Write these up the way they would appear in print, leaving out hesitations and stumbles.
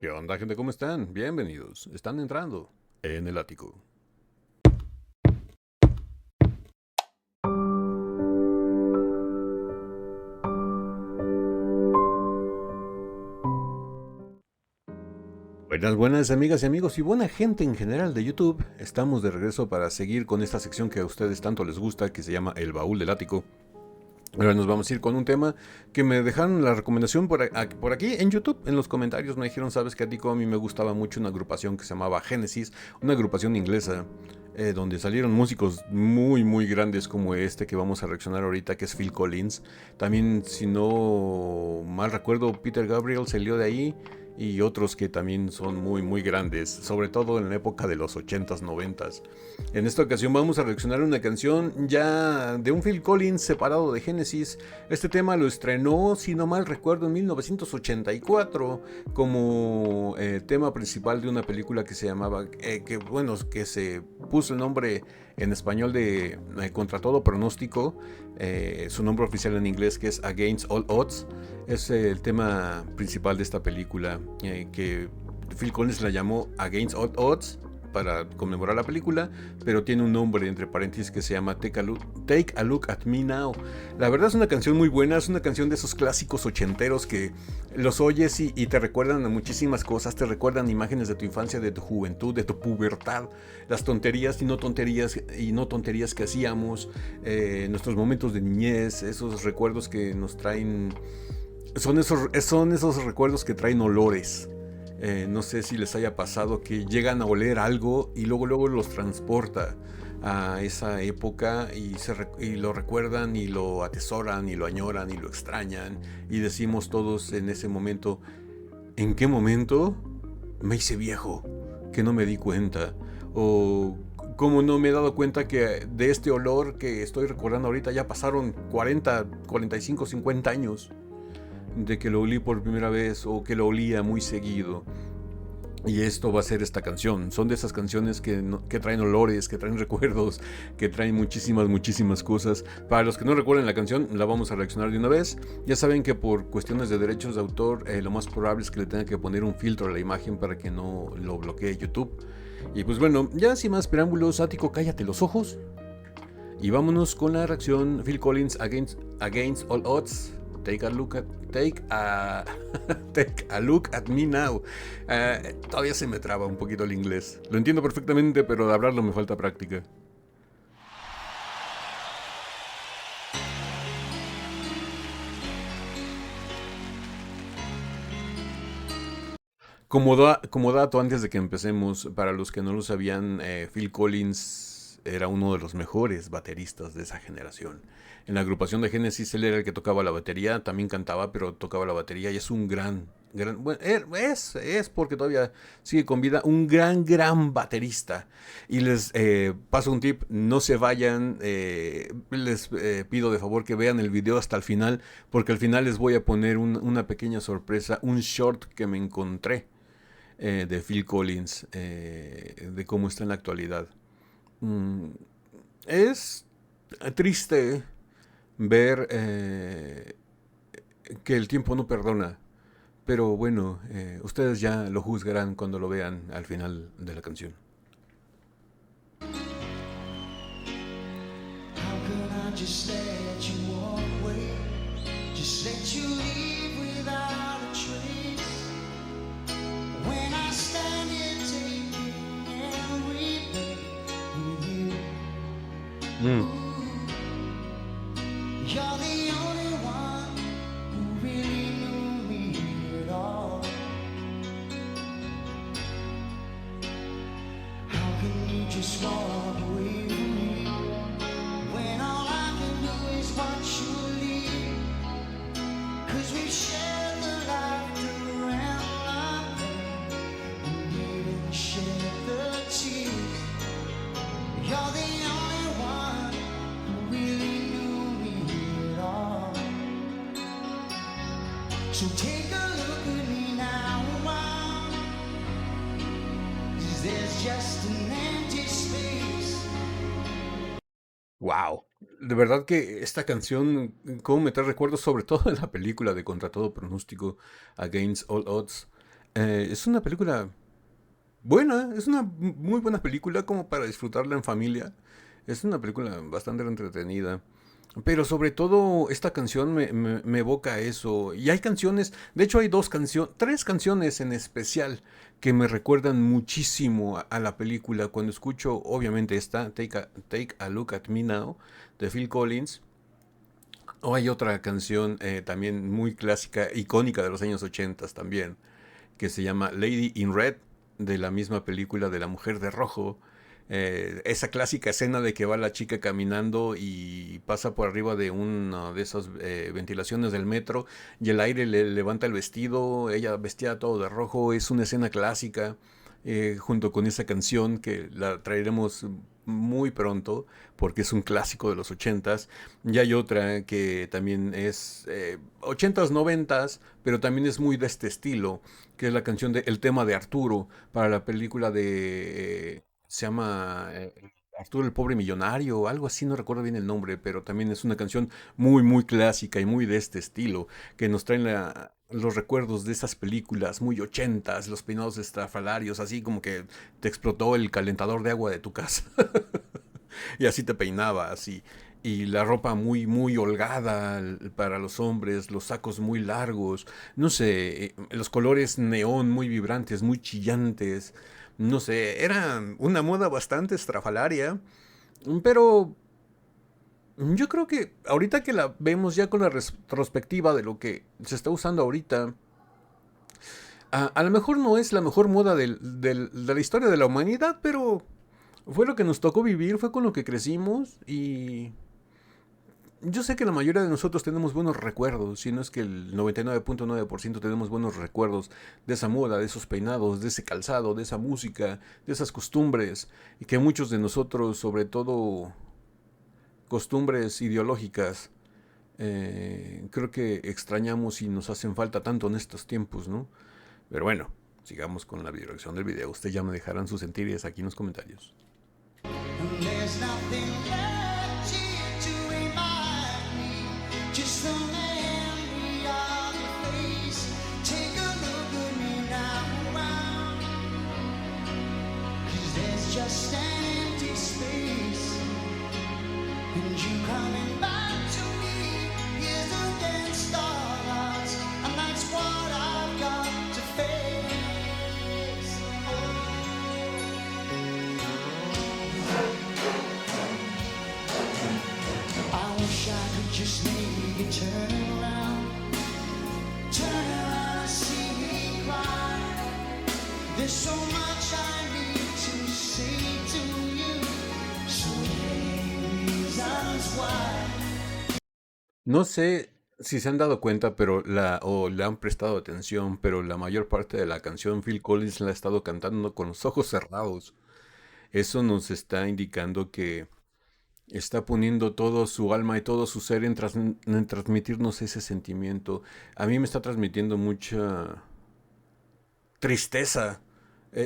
¿Qué onda, gente? ¿Cómo están? Bienvenidos. Están entrando en el ático. Buenas, buenas amigas y amigos y buena gente en general de YouTube. Estamos de regreso para seguir con esta sección que a ustedes tanto les gusta, que se llama El Baúl del Ático. Ahora nos vamos a ir con un tema que me dejaron la recomendación por aquí en YouTube. En los comentarios me dijeron, sabes que a mí me gustaba mucho una agrupación que se llamaba Genesis, una agrupación inglesa, donde salieron músicos muy muy grandes como este que vamos a reaccionar ahorita, que es Phil Collins. También, si no mal recuerdo, Peter Gabriel salió de ahí y otros que también son muy muy grandes, sobre todo en la época de los 80s, 90s. En esta ocasión vamos a reaccionar a una canción ya de un Phil Collins separado de Genesis. Este tema lo estrenó, si no mal recuerdo, en 1984 como tema principal de una película que se llamaba, que se puso el nombre en español de Contra todo pronóstico, su nombre oficial en inglés, que es Against All Odds. Es el tema principal de esta película, que Phil Collins la llamó Against All Odds para conmemorar la película, pero tiene un nombre entre paréntesis que se llama Take a Look at Me Now. La verdad es una canción muy buena, es una canción de esos clásicos ochenteros que los oyes y te recuerdan a muchísimas cosas, te recuerdan imágenes de tu infancia, de tu juventud, de tu pubertad, las tonterías y no tonterías que hacíamos, nuestros momentos de niñez, esos recuerdos que nos traen, son esos recuerdos que traen olores. No sé si les haya pasado que llegan a oler algo y luego los transporta a esa época y lo recuerdan y lo atesoran y lo añoran y lo extrañan y decimos todos en ese momento, ¿en qué momento me hice viejo? Que no me di cuenta. O cómo no me he dado cuenta que de este olor que estoy recordando ahorita ya pasaron 40, 45, 50 años de que lo olí por primera vez o que lo olía muy seguido. Y esto va a ser esta canción. Son de esas canciones que traen olores, que traen recuerdos, que traen muchísimas cosas. Para los que no recuerden la canción, la vamos a reaccionar de una vez. Ya saben que por cuestiones de derechos de autor, lo más probable es que le tenga que poner un filtro a la imagen para que no lo bloquee YouTube. Y pues bueno, ya sin más preámbulos, Ático, cállate los ojos. Y vámonos con la reacción Phil Collins Against All Odds. Take a look at take a take a look at me now. Todavía se me traba un poquito el inglés. Lo entiendo perfectamente, pero de hablarlo me falta práctica. Como dato antes de que empecemos, para los que no lo sabían, Phil Collins era uno de los mejores bateristas de esa generación. En la agrupación de Genesis él era el que tocaba la batería, también cantaba, pero tocaba la batería y es un bueno, es porque todavía sigue con vida, un gran baterista. Y les paso un tip, no se vayan, les pido de favor que vean el video hasta el final, porque al final les voy a poner una pequeña sorpresa, un short que me encontré de Phil Collins, de cómo está en la actualidad. Mm, es triste ver que el tiempo no perdona, pero bueno, ustedes ya lo juzgarán cuando lo vean al final de la canción. How could I just let you walk away? Just let you leave without a trace. When I stand here taking every day with you. You're the only one who really knew me at all. How can you just walk away from me when all I can do is watch you leave? 'Cause we've shared the laughter and the pain, and even shared the tears. You're the only one who really knew me at all. So take a look at me now, wow. 'Cause there's just an empty space. Wow. De verdad que esta canción, cómo me trae recuerdos, sobre todo en la película de Contra todo pronóstico, Against All Odds. Es una película buena, es una muy buena película como para disfrutarla en familia. Es una película bastante entretenida. Pero sobre todo esta canción me evoca eso. Y hay canciones, de hecho hay tres canciones en especial que me recuerdan muchísimo a la película. Cuando escucho, obviamente esta, Take a Look at Me Now, de Phil Collins. O hay otra canción también muy clásica, icónica de los años 80 también, que se llama Lady in Red, de la misma película de La Mujer de Rojo. Esa clásica escena de que va la chica caminando y pasa por arriba de una de esas ventilaciones del metro y el aire le levanta el vestido, ella vestida todo de rojo, es una escena clásica, junto con esa canción que la traeremos muy pronto porque es un clásico de los ochentas. Y hay otra que también es ochentas, noventas, pero también es muy de este estilo, que es la canción de El tema de Arturo para la película de se llama Arturo el pobre millonario, algo así, no recuerdo bien el nombre, pero también es una canción muy, muy clásica y muy de este estilo, que nos traen los recuerdos de esas películas muy ochentas, los peinados estrafalarios, así como que te explotó el calentador de agua de tu casa y así te peinabas y la ropa muy, muy holgada para los hombres, los sacos muy largos, no sé, los colores neón muy vibrantes, muy chillantes, no sé, era una moda bastante estrafalaria, pero yo creo que ahorita que la vemos ya con la retrospectiva de lo que se está usando ahorita, a lo mejor no es la mejor moda de la historia de la humanidad, pero fue lo que nos tocó vivir, fue con lo que crecimos y yo sé que la mayoría de nosotros tenemos buenos recuerdos, si no es que el 99.9% tenemos buenos recuerdos de esa moda, de esos peinados, de ese calzado, de esa música, de esas costumbres, y que muchos de nosotros, sobre todo costumbres ideológicas, creo que extrañamos y nos hacen falta tanto en estos tiempos, ¿no? Pero bueno, sigamos con la dirección del video. Ustedes ya me dejarán sus sentires aquí en los comentarios. There's nothing left here to remind me, just the memory of your face. Take a look at me now, 'cause there's just an empty space, and you coming back to me is against all odds, and that's what I've got to face. Just make it turn around and see me cry. There's so much I need to say to you, so many reasons why. No sé si se han dado cuenta, pero o le han prestado atención, pero la mayor parte de la canción Phil Collins la ha estado cantando con los ojos cerrados. Eso nos está indicando que está poniendo todo su alma y todo su ser en transmitirnos ese sentimiento. A mí me está transmitiendo mucha tristeza.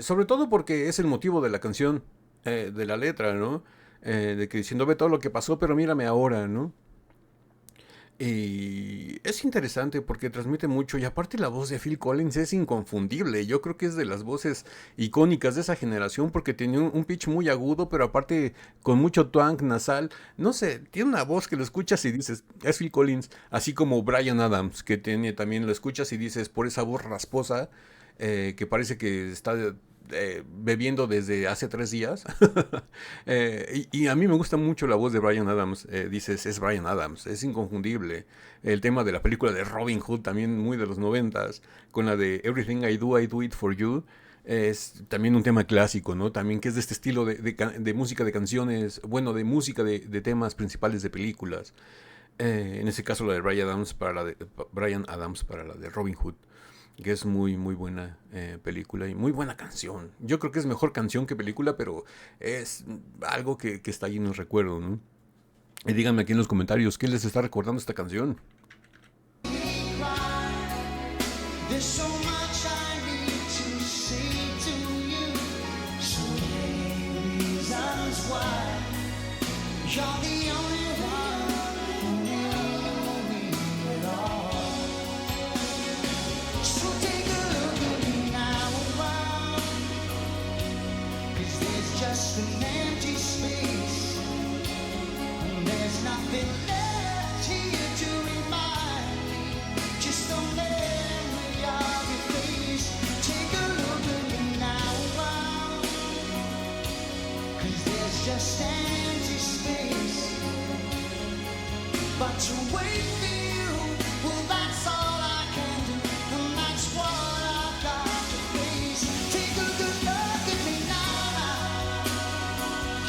Sobre todo porque es el motivo de la canción, de la letra, ¿no? De que diciendo, ve todo lo que pasó, pero mírame ahora, ¿no? Y es interesante porque transmite mucho y aparte la voz de Phil Collins es inconfundible. Yo creo que es de las voces icónicas de esa generación porque tiene un pitch muy agudo, pero aparte con mucho twang nasal. No sé, tiene una voz que lo escuchas y dices, es Phil Collins, así como Bryan Adams, que tiene también lo escuchas y dices por esa voz rasposa que parece que está bebiendo desde hace 3 días. Y a mí me gusta mucho la voz de Bryan Adams. Dices, es Bryan Adams, es inconfundible. El tema de la película de Robin Hood, también muy de los 90s, con la de Everything I Do It For You. Es también un tema clásico, ¿no? También que es de este estilo de música de canciones, bueno, de música de temas principales de películas. En ese caso la de Bryan Adams para la de Robin Hood, que es muy muy buena película y muy buena canción. Yo creo que es mejor canción que película, pero es algo que está ahí en el recuerdo, ¿no? Y díganme aquí en los comentarios qué les está recordando esta canción. but to wait for you, well, that's all I can do, and that's what I've got to face. Take a good look at me now,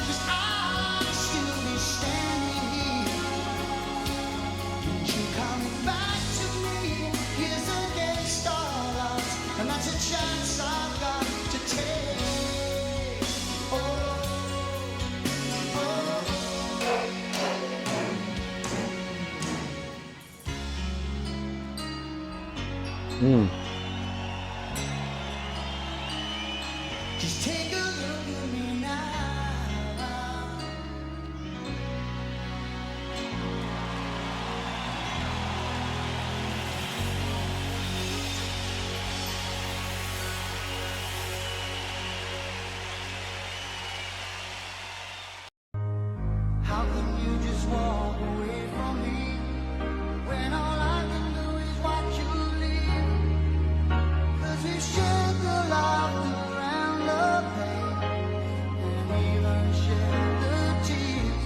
'cause I'll still be standing here, and you coming back to me is against all odds, and that's a chance I've got to take. Just take a look at me now. How can you just walk away from me when all I can do is watch you leave? 'Cause we shared the laughter and the pain, and even shared the tears.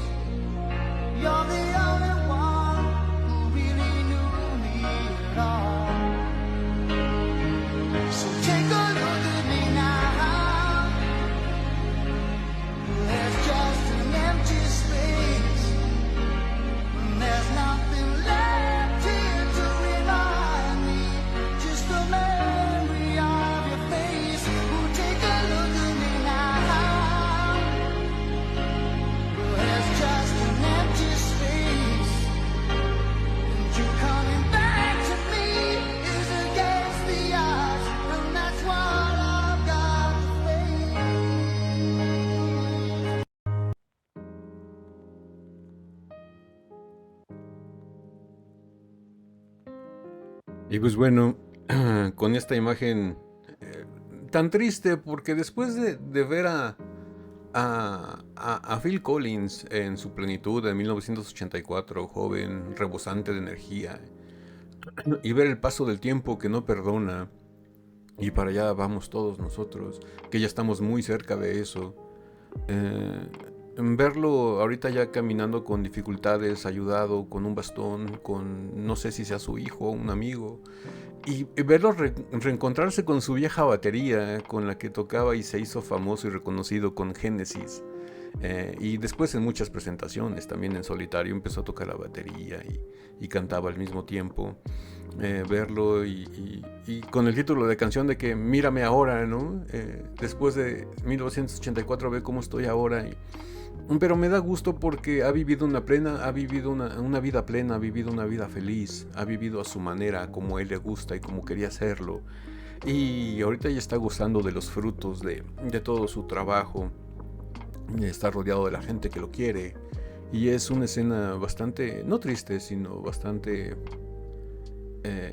You're the only one who really knew me at all. So take a look at me now. There's just an empty space. There's nothing left here to remind me. Just a memory of your face. Oh, take a look at me now. There's just an empty space. And you coming back to me is against the odds, and that's what I've got to face. Y pues bueno, con esta imagen tan triste, porque después de ver a Phil Collins en su plenitud en 1984, joven, rebosante de energía, y ver el paso del tiempo que no perdona, y para allá vamos todos nosotros, que ya estamos muy cerca de eso, verlo ahorita ya caminando con dificultades, ayudado con un bastón, con no sé si sea su hijo o un amigo, y verlo reencontrarse con su vieja batería con la que tocaba y se hizo famoso y reconocido con Genesis. Y después en muchas presentaciones, también en solitario, empezó a tocar la batería y cantaba al mismo tiempo. Verlo y con el título de canción de que mírame ahora, ¿no? Después de 1984 ve cómo estoy ahora. Pero me da gusto porque ha vivido una vida plena, ha vivido una vida feliz, ha vivido a su manera, como a él le gusta y como quería hacerlo. Y ahorita ya está gozando de los frutos de todo su trabajo. Está rodeado de la gente que lo quiere. Y es una escena bastante, no triste, sino bastante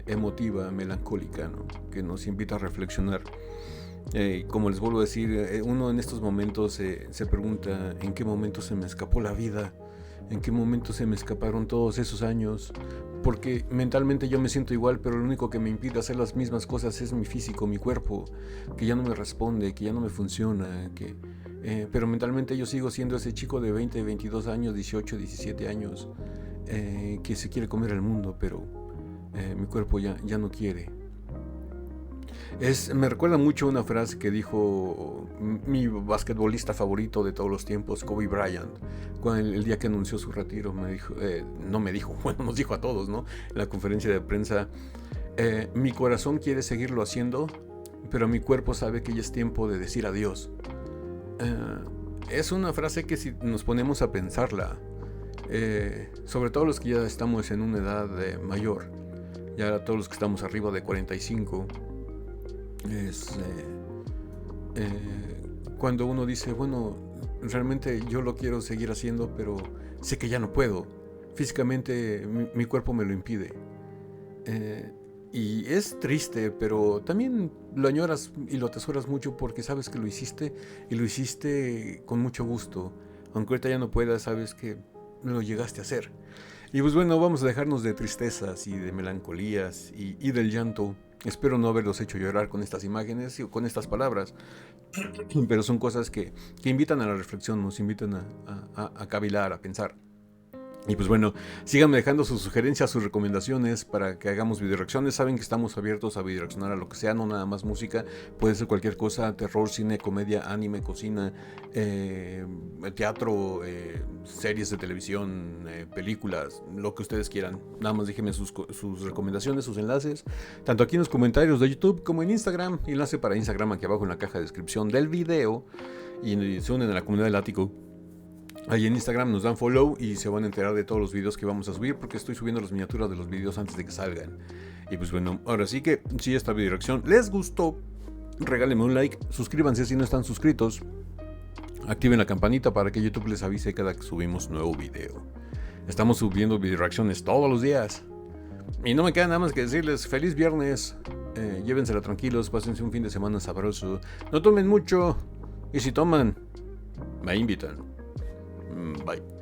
emotiva, melancólica, ¿no? Que nos invita a reflexionar. Como les vuelvo a decir, uno en estos momentos se pregunta en qué momento se me escapó la vida, en qué momento se me escaparon todos esos años, porque mentalmente yo me siento igual, pero lo único que me impide hacer las mismas cosas es mi físico, mi cuerpo, que ya no me responde, que ya no me funciona, pero mentalmente yo sigo siendo ese chico de 20, 22 años, 18, 17 años, que se quiere comer el mundo, pero mi cuerpo ya no quiere. Me recuerda mucho una frase que dijo mi basquetbolista favorito de todos los tiempos, Kobe Bryant, cuando el día que anunció su retiro. Bueno, nos dijo a todos, ¿no? En la conferencia de prensa, mi corazón quiere seguirlo haciendo, pero mi cuerpo sabe que ya es tiempo de decir adiós. Es una frase que si nos ponemos a pensarla, sobre todo los que ya estamos en una edad mayor, ya todos los que estamos arriba de 45, cuando uno dice, bueno, realmente yo lo quiero seguir haciendo, pero sé que ya no puedo. Físicamente mi cuerpo me lo impide. Y es triste, pero también lo añoras y lo atesoras mucho porque sabes que lo hiciste y lo hiciste con mucho gusto. Aunque ahorita ya no puedas, sabes que lo llegaste a hacer. Y pues bueno, vamos a dejarnos de tristezas y de melancolías y del llanto. Espero no haberlos hecho llorar con estas imágenes y con estas palabras, pero son cosas que invitan a la reflexión, nos invitan a cavilar, a pensar. Y pues bueno, síganme dejando sus sugerencias, sus recomendaciones para que hagamos video reacciones. Saben que estamos abiertos a video reaccionar a lo que sea, no nada más música. Puede ser cualquier cosa, terror, cine, comedia, anime, cocina, teatro, series de televisión, películas, lo que ustedes quieran. Nada más déjenme sus recomendaciones, sus enlaces, tanto aquí en los comentarios de YouTube como en Instagram. Enlace para Instagram aquí abajo en la caja de descripción del video. Y se unen a la comunidad del ático. Ahí en Instagram nos dan follow y se van a enterar de todos los videos que vamos a subir, porque estoy subiendo las miniaturas de los videos antes de que salgan. Y pues bueno, ahora sí que si esta video reacción les gustó, regálenme un like, suscríbanse si no están suscritos, activen la campanita para que YouTube les avise cada que subimos nuevo video. Estamos subiendo video reacciones todos los días. Y no me queda nada más que decirles feliz viernes, llévensela tranquilos, pásense un fin de semana sabroso, no tomen mucho y si toman, me invitan. Bye.